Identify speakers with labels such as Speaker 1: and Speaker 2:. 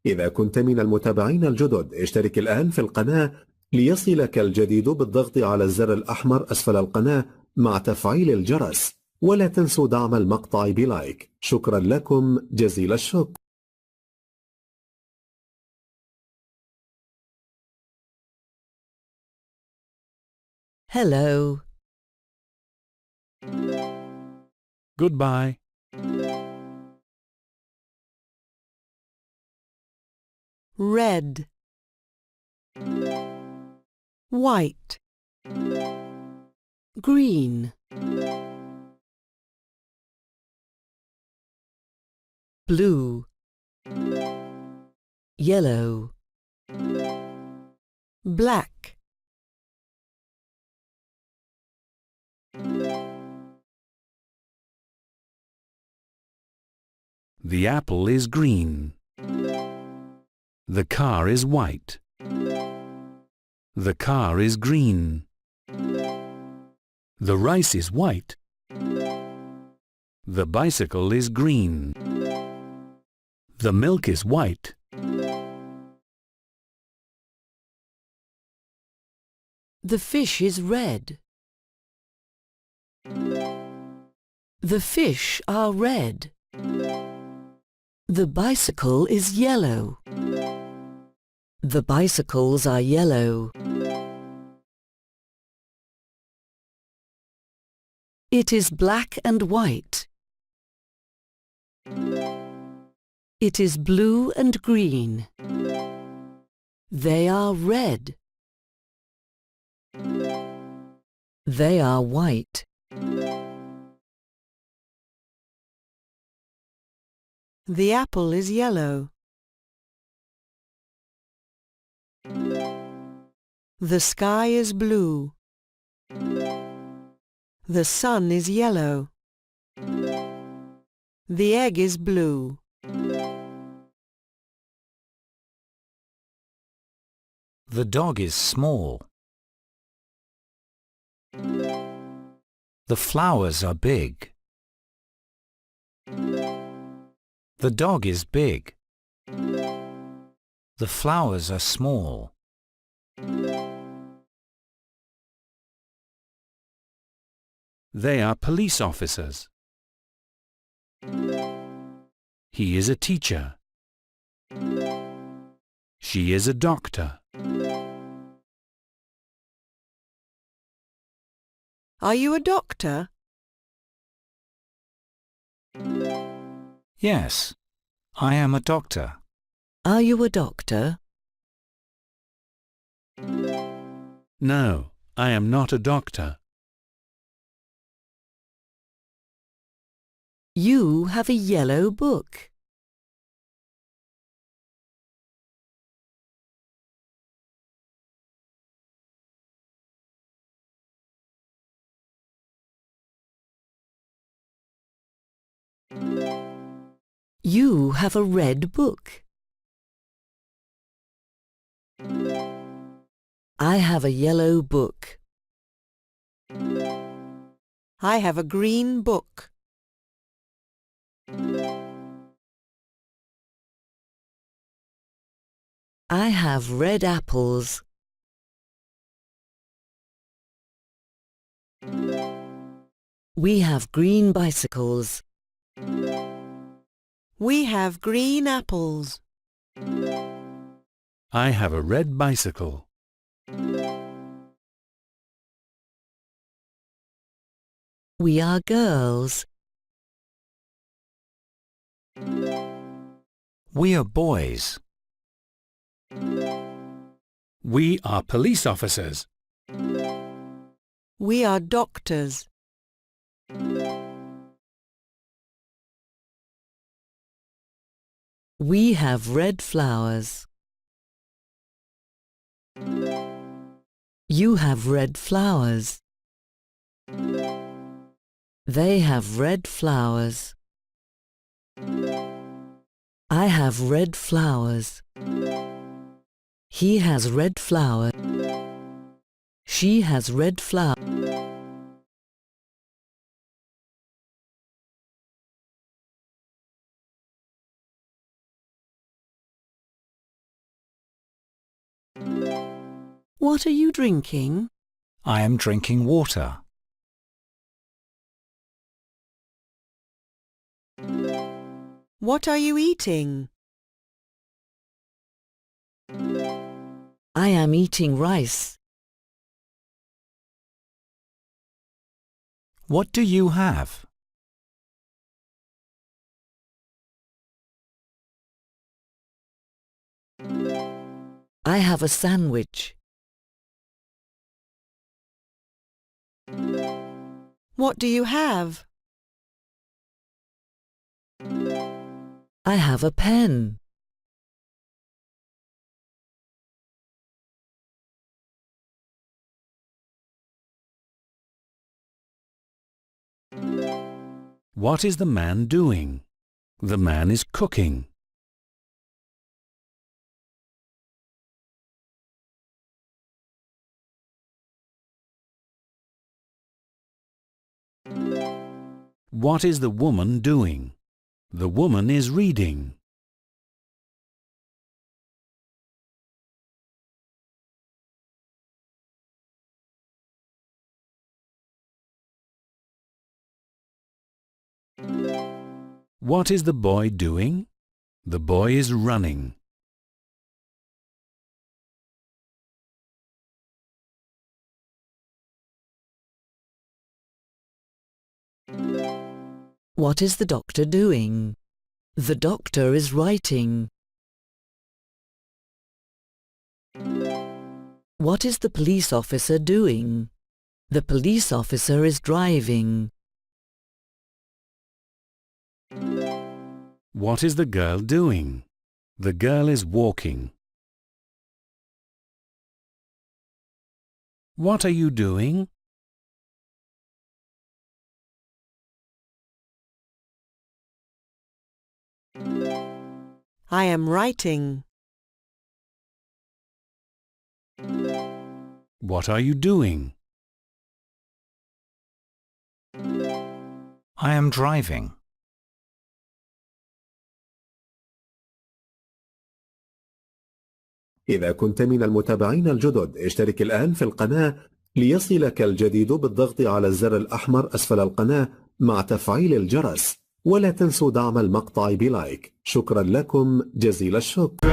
Speaker 1: إذا كنت من المتابعين الجدد اشترك الآن في القناة ليصلك الجديد بالضغط على الزر الأحمر أسفل القناة مع تفعيل الجرس، ولا تنسوا دعم المقطع بلايك. شكرا لكم جزيل الشكر.
Speaker 2: Hello.
Speaker 3: Goodbye.
Speaker 2: Red. White. Green. Blue. Yellow. Black.
Speaker 3: The apple is green. The car is white. The car is green. The rice is white. The bicycle is green. The milk is white.
Speaker 2: The fish is red. The fish are red. The bicycle is yellow. The bicycles are yellow. It is black and white. It is blue and green. They are red. They are white. The apple is yellow. The sky is blue. The sun is yellow. The egg is blue.
Speaker 4: The dog is small. The flowers are big. The dog is big. The flowers are small.
Speaker 3: They are police officers. He is a teacher. She is a doctor.
Speaker 2: Are you a doctor?
Speaker 4: Yes, I am a doctor.
Speaker 2: Are you a doctor?
Speaker 3: No, I am not a doctor.
Speaker 2: You have a yellow book. You have a red book. I have a yellow book. I have a green book. I have red apples. We have green bicycles. We have green apples.
Speaker 3: I have a red bicycle.
Speaker 2: We are girls.
Speaker 4: We are boys.
Speaker 3: We are police officers.
Speaker 2: We are doctors. We have red flowers. You have red flowers. They have red flowers. I have red flowers. He has red flower. She has red flower. What are you drinking?
Speaker 4: I am drinking water.
Speaker 5: What are you eating?
Speaker 2: I am eating rice.
Speaker 4: What do you have?
Speaker 2: I have a sandwich.
Speaker 5: What do you have?
Speaker 2: I have a pen.
Speaker 3: What is the man doing? The man is cooking. What is the woman doing? The woman is reading. What is the boy doing? The boy is running.
Speaker 2: What is the doctor doing? The doctor is writing. What is the police officer doing? The police officer is driving.
Speaker 3: What is the girl doing? The girl is walking. What are you doing?
Speaker 5: I am writing.
Speaker 3: What are you doing?
Speaker 4: I am driving.
Speaker 1: إذا كنت من المتابعين الجدد اشترك الآن في القناة ليصلك الجديد بالضغط على الزر الأحمر أسفل القناة مع تفعيل الجرس، ولا تنسوا دعم المقطع بلايك. شكرا لكم جزيل الشكر.